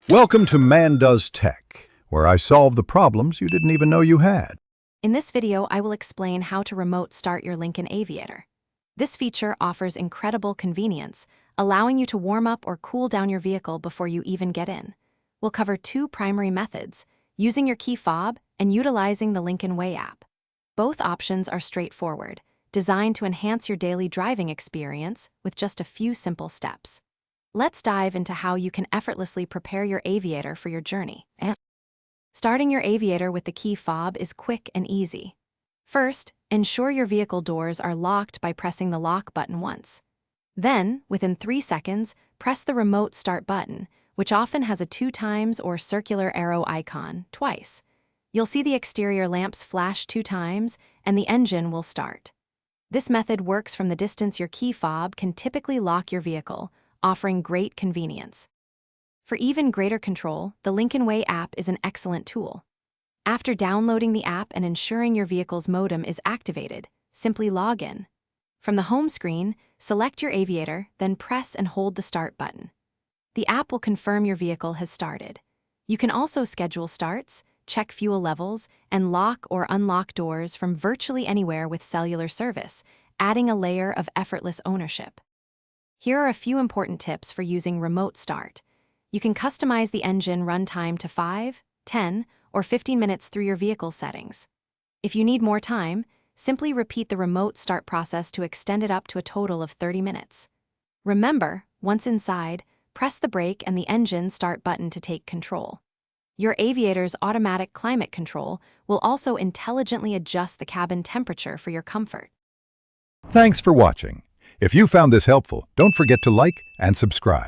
Welcome to Man Does Tech, where I solve the problems you didn't even know you had. In this video, I will explain how to remote start your Lincoln Aviator. This feature offers incredible convenience, allowing you to warm up or cool down your vehicle before you even get in. We'll cover two primary methods, using your key fob and utilizing the Lincoln Way app. Both options are straightforward, designed to enhance your daily driving experience with just a few simple steps. Let's dive into how you can effortlessly prepare your Aviator for your journey. Starting your Aviator with the key fob is quick and easy. First, ensure your vehicle doors are locked by pressing the lock button once. Then, within 3 seconds, press the remote start button, which often has a 2 times or circular arrow icon, twice. You'll see the exterior lamps flash 2 times, and the engine will start. This method works from the distance your key fob can typically lock your vehicle, offering great convenience. For even greater control, the Lincoln Way app is an excellent tool. After downloading the app and ensuring your vehicle's modem is activated, simply log in. From the home screen, select your Aviator, then press and hold the start button. The app will confirm your vehicle has started. You can also schedule starts, check fuel levels, and lock or unlock doors from virtually anywhere with cellular service, adding a layer of effortless ownership. Here are a few important tips for using Remote Start. You can customize the engine runtime to 5, 10, or 15 minutes through your vehicle's settings. If you need more time, simply repeat the remote start process to extend it up to a total of 30 minutes. Remember, once inside, press the brake and the engine start button to take control. Your Aviator's automatic climate control will also intelligently adjust the cabin temperature for your comfort. Thanks for watching. If you found this helpful, don't forget to like and subscribe.